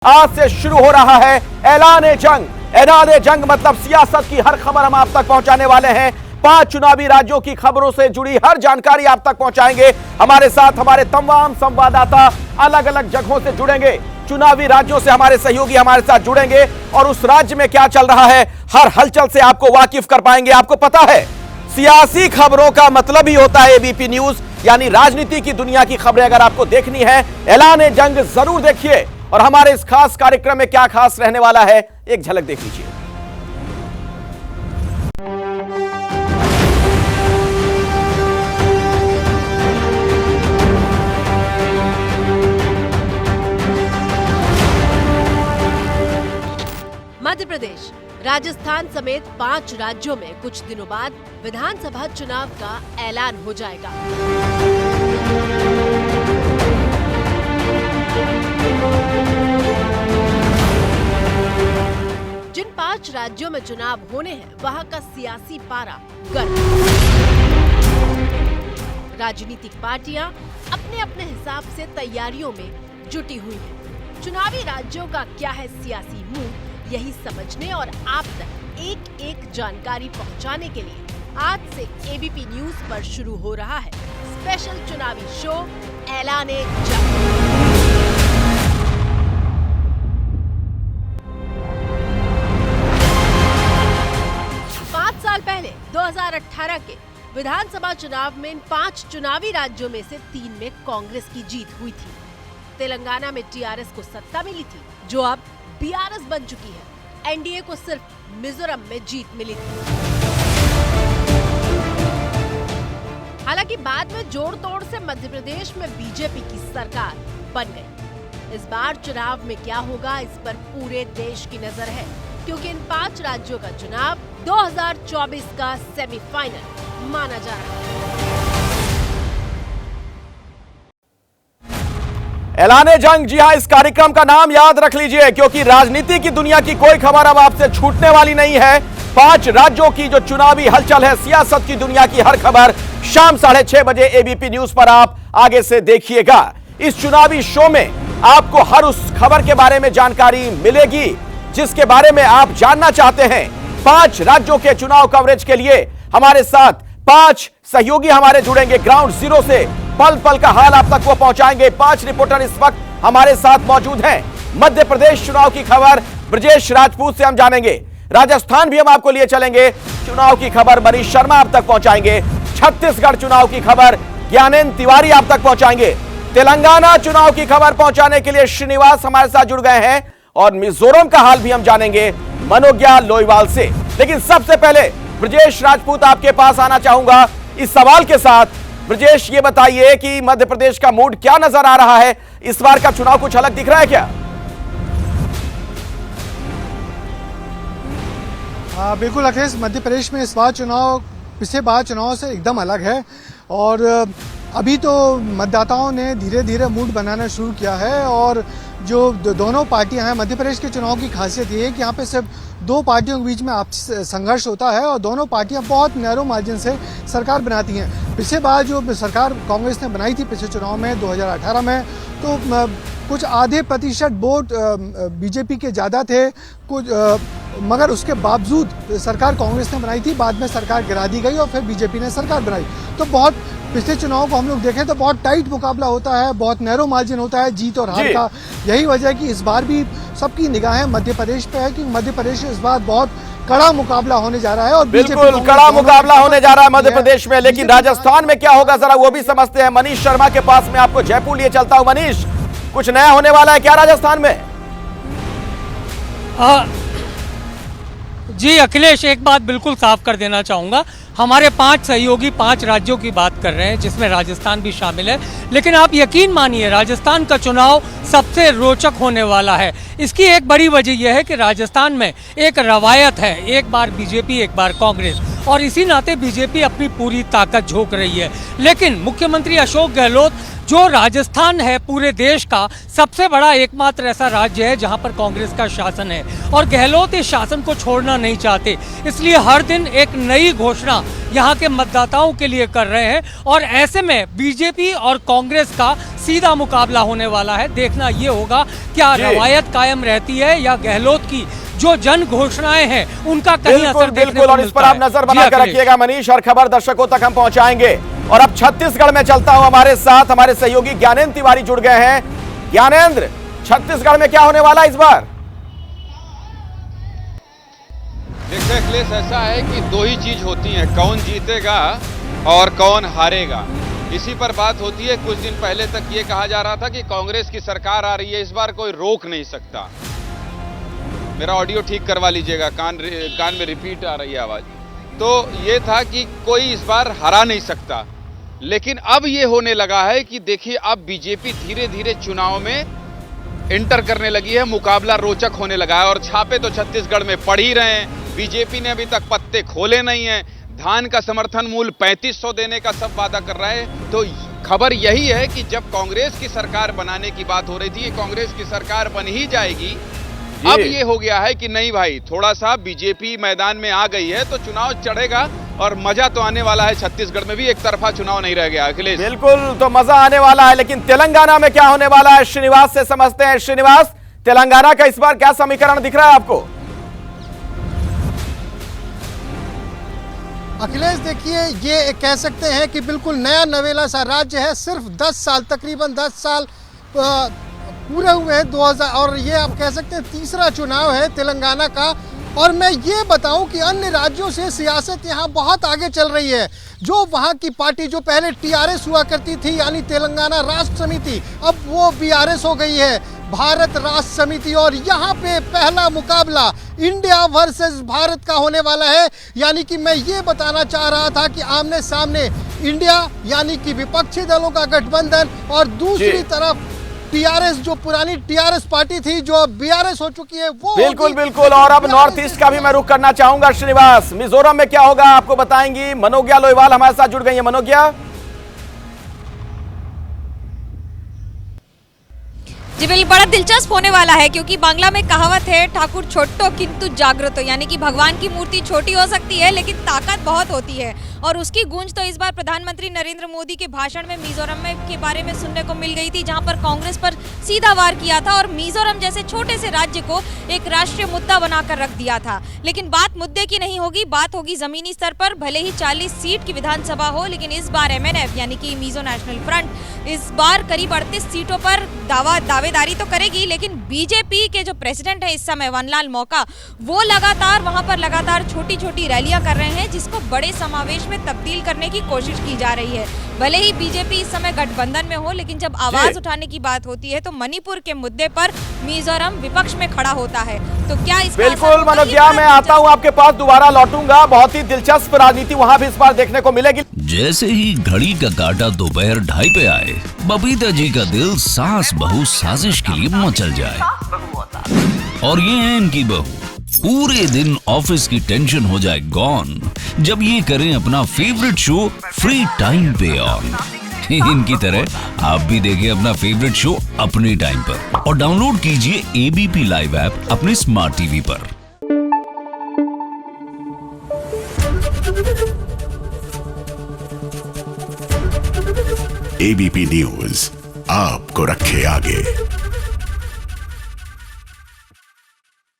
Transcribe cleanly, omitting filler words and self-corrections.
आज से शुरू हो रहा है ऐलान जंग। ऐलान जंग मतलब सियासत की हर खबर हम आप तक पहुंचाने वाले हैं। 5 चुनावी राज्यों की खबरों से जुड़ी हर जानकारी आप तक पहुंचाएंगे। हमारे साथ हमारे तमाम संवाददाता अलग अलग जगहों से जुड़ेंगे, चुनावी राज्यों से हमारे सहयोगी हमारे साथ जुड़ेंगे और उस राज्य में क्या चल रहा है हर हलचल से आपको वाकिफ कर पाएंगे। आपको पता है सियासी खबरों का मतलब ही होता है एबीपी न्यूज, यानी राजनीति की दुनिया की खबरें अगर आपको देखनी है ऐलान जंग जरूर देखिए। और हमारे इस खास कार्यक्रम में क्या खास रहने वाला है एक झलक देख लीजिए। मध्य प्रदेश, राजस्थान समेत 5 राज्यों में कुछ दिनों बाद विधानसभा चुनाव का ऐलान हो जाएगा। जिन 5 राज्यों में चुनाव होने हैं वहां का सियासी पारा गर्म। राजनीतिक पार्टियां अपने अपने हिसाब से तैयारियों में जुटी हुई हैं। चुनावी राज्यों का क्या है सियासी मूड, यही समझने और आप तक एक एक जानकारी पहुंचाने के लिए आज से एबीपी न्यूज पर शुरू हो रहा है स्पेशल चुनावी शो ऐलान जंग। 5 साल पहले 2018 के विधानसभा चुनाव में इन 5 चुनावी राज्यों में से 3 में कांग्रेस की जीत हुई थी। तेलंगाना में टीआरएस को सत्ता मिली थी जो अब बीआरएस बन चुकी है। एनडीए को सिर्फ मिजोरम में जीत मिली थी। हालांकि बाद में जोड़ तोड़ से मध्य प्रदेश में बीजेपी की सरकार बन गई। इस बार चुनाव में क्या होगा इस पर पूरे देश की नजर है, क्योंकि इन 5 राज्यों का चुनाव 2024 का सेमीफाइनल माना जा रहा है। ऐलान जंग, जी हां, इस कार्यक्रम का नाम याद रख लीजिए क्योंकि राजनीति की दुनिया की कोई खबर अब आपसे छूटने वाली नहीं है। 5 राज्यों की जो चुनावी हलचल है, सियासत की दुनिया की हर खबर शाम 6:30 बजे एबीपी न्यूज पर आप आगे से देखिएगा। इस चुनावी शो में आपको हर उस खबर के बारे में जानकारी मिलेगी जिसके बारे में आप जानना चाहते हैं। 5 राज्यों के चुनाव कवरेज के लिए हमारे साथ 5 सहयोगी हमारे जुड़ेंगे ग्राउंड जीरो से। पल पल का हाल आप तक वो पहुंचाएंगे। 5 रिपोर्टर इस वक्त हमारे साथ मौजूद हैं। मध्य प्रदेश चुनाव की खबर ब्रजेश राजपूत से हम जानेंगे। राजस्थान भी हम आपको लिए चलेंगे, चुनाव की खबर मनीष शर्मा आप तक पहुंचाएंगे। छत्तीसगढ़ चुनाव की खबर ज्ञानेंद्र तिवारी आप तक पहुंचाएंगे। तेलंगाना चुनाव की खबर पहुंचाने के लिए श्रीनिवास हमारे साथ जुड़ गए हैं और मिजोरम का हाल भी हम जानेंगे मनोज्ञा लोईवाल से। लेकिन सबसे पहले ब्रजेश राजपूत आपके पास आना चाहूंगा इस सवाल के साथ। ब्रजेश, ये बताइए कि मध्य प्रदेश का मूड क्या नजर आ रहा है, इस बार का चुनाव कुछ अलग दिख रहा है क्या? बिल्कुल अखिलेश, मध्य प्रदेश में इस बार चुनाव पिछले बार चुनाव से एकदम अलग है और अभी तो मतदाताओं ने धीरे धीरे मूड बनाना शुरू किया है। और जो दोनों पार्टियां हैं, मध्य प्रदेश के चुनाव की खासियत ये है कि यहाँ पे सिर्फ 2 पार्टियों के बीच में आपसी संघर्ष होता है और दोनों पार्टियां बहुत नैरो मार्जिन से सरकार बनाती हैं। पिछले बार जो सरकार कांग्रेस ने बनाई थी पिछले चुनाव में 2018 में, तो कुछ आधे प्रतिशत वोट बीजेपी के ज़्यादा थे कुछ, मगर उसके बावजूद सरकार कांग्रेस ने बनाई थी। बाद में सरकार गिरा दी गई और फिर बीजेपी ने सरकार बनाई। तो बहुत पिछले चुनाव को हम लोग देखें तो बहुत टाइट मुकाबला होता है, बहुत नैरो मार्जिन होता है जीत और हार का। यही वजह है कि इस बार भी सबकी निगाहें मध्य प्रदेश पे है कि मध्य प्रदेश इस बार बहुत कड़ा मुकाबला होने जा रहा है। और बिल्कुल कड़ा मुकाबला होने जा रहा है मध्य प्रदेश में। लेकिन राजस्थान में क्या होगा जरा वो भी समझते हैं। मनीष शर्मा के पास में आपको जयपुर लिए चलता हूं। मनीष, कुछ नया होने वाला है क्या राजस्थान में? जी अखिलेश, एक बात बिल्कुल साफ कर देना चाहूँगा। हमारे 5 सहयोगी 5 राज्यों की बात कर रहे हैं जिसमें राजस्थान भी शामिल है, लेकिन आप यकीन मानिए राजस्थान का चुनाव सबसे रोचक होने वाला है। इसकी एक बड़ी वजह यह है कि राजस्थान में एक रवायत है, एक बार बीजेपी एक बार कांग्रेस, और इसी नाते बीजेपी अपनी पूरी ताकत झोंक रही है। लेकिन मुख्यमंत्री अशोक गहलोत जो राजस्थान है पूरे देश का सबसे बड़ा एकमात्र ऐसा राज्य है जहां पर कांग्रेस का शासन है और गहलोत इस शासन को छोड़ना नहीं चाहते, इसलिए हर दिन एक नई घोषणा यहाँ के मतदाताओं के लिए कर रहे हैं और ऐसे में बीजेपी और कांग्रेस का सीधा मुकाबला होने वाला है। देखना ये होगा क्या रवायत कायम रहती है या गहलोत की जो जन घोषणाएं हैं उनका कहीं असर देखने बिल्कुल, को और इस पर मिलता आप है। नजर जी बनाकर अखिलेश। रखिएगा मनीष, और खबर दर्शकों तक हम पहुंचाएंगे। और अब छत्तीसगढ़ में चलता हूं, हमारे साथ हमारे सहयोगी ज्ञानेंद्र तिवारी जुड़ गए हैं। ज्ञानेंद्र, छत्तीसगढ़ में क्या होने वाला इस बार? देखिए अखिलेश, ऐसा है कि दो ही चीज होती हैं, कौन जीतेगा और कौन हारेगा। इसी पर बात होती है। कुछ दिन पहले तक ये कहा जा रहा था कि कांग्रेस की सरकार आ रही है, इस बार कोई रोक नहीं सकता। मेरा ऑडियो ठीक करवा लीजिएगा, कान में रिपीट आ रही है आवाज। तो ये था कि कोई इस बार हरा नहीं सकता, लेकिन अब ये होने लगा है कि देखिए अब बीजेपी धीरे धीरे चुनाव में एंटर करने लगी है, मुकाबला रोचक होने लगा है और छापे तो छत्तीसगढ़ में पड़ ही रहे हैं। बीजेपी ने अभी तक पत्ते खोले नहीं हैं। धान का समर्थन मूल्य 3500 देने का सब वादा कर रहा है। तो खबर यही है कि जब कांग्रेस की सरकार बनाने की बात हो रही थी, कांग्रेस की सरकार बन ही जाएगी। अब ये हो गया है कि नहीं भाई, थोड़ा सा बीजेपी मैदान में आ गई है तो चुनाव चढ़ेगा और मजा तो आने वाला है। छत्तीसगढ़ में भी एक तरफा चुनाव नहीं रह गया अखिलेश। बिल्कुल, तो मजा आने वाला है, लेकिन तेलंगाना में क्या होने वाला है श्रीनिवास से समझते हैं। श्रीनिवास, तेलंगाना का इस बार क्या समीकरण दिख रहा है आपको? अखिलेश देखिए, ये कह सकते हैं कि बिल्कुल नया नवेला सा राज्य है। सिर्फ 10 साल, तकरीबन 10 साल पूरे हुए हैं 2000, और ये आप कह सकते हैं तीसरा चुनाव है तेलंगाना का। और मैं ये बताऊं कि अन्य राज्यों से सियासत यहाँ बहुत आगे चल रही है। जो वहाँ की पार्टी जो पहले टीआरएस हुआ करती थी, यानी तेलंगाना राष्ट्र समिति, अब वो बीआरएस हो गई है, भारत राष्ट्र समिति। और यहाँ पे पहला मुकाबला इंडिया वर्सेस भारत का होने वाला है। यानी कि मैं ये बताना चाह रहा था कि आमने सामने इंडिया यानी कि विपक्षी दलों का गठबंधन और दूसरी तरफ टीआरएस, जो पुरानी टीआरएस पार्टी थी जो बीआरएस हो चुकी है, वो बिल्कुल बिल्कुल। और अब नॉर्थ ईस्ट का भी मैं रुख करना चाहूंगा श्रीनिवास। मिजोरम में क्या होगा आपको बताएंगी मनोज्ञा लोईवाल हमारे साथ जुड़ गई है। मनोज्ञा जी बिल्कुल, बड़ा दिलचस्प होने वाला है क्योंकि बांग्ला में कहावत है ठाकुर छोटो किंतु जागृतो, यानी कि भगवान की मूर्ति छोटी हो सकती है लेकिन ताकत बहुत होती है। और उसकी गूंज तो इस बार प्रधानमंत्री नरेंद्र मोदी के भाषण में मिजोरम में के बारे में सुनने को मिल गई थी, जहां पर कांग्रेस पर सीधा वार किया था और मिजोरम जैसे छोटे से राज्य को एक राष्ट्रीय मुद्दा बनाकर रख दिया था। लेकिन बात मुद्दे की नहीं होगी, बात होगी जमीनी स्तर पर। भले ही 40 सीट की विधानसभा हो, लेकिन इस बार एमएनएफ यानी कि मिजो नेशनल फ्रंट इस बार करीब 38 सीटों पर दावेदारी तो करेगी, लेकिन बीजेपी के जो प्रेसिडेंट है इस समय वनलाल मौका, वो लगातार छोटी छोटी रैलियां कर रहे हैं, जिसको बड़े समावेश में तब्दील करने की कोशिश की जा रही है। भले ही बीजेपी इस समय गठबंधन में हो, लेकिन जब आवाज उठाने की बात होती है तो मणिपुर के मुद्दे पर मिजोरम विपक्ष में खड़ा होता है। तो क्या इसका बिल्कुल मनोज्ञा, मैं आता हूं आपके पास, दोबारा लौटूंगा। बहुत ही दिलचस्प राजनीति वहां भी इस बार देखने को मिलेगी। जैसे ही घड़ी का काटा दोपहर 2:30 पे आए, बबीता जी का दिल सास बहू साजिश के लिए मचल जाए। और ये है इनकी बहू, पूरे दिन ऑफिस की टेंशन हो जाए गॉन जब ये करें अपना फेवरेट शो फ्री टाइम पे ऑन। इनकी तरह आप भी देखिए अपना फेवरेट शो अपने टाइम पर और डाउनलोड कीजिए एबीपी लाइव ऐप अपने स्मार्ट टीवी पर। एबीपी न्यूज आपको रखे आगे।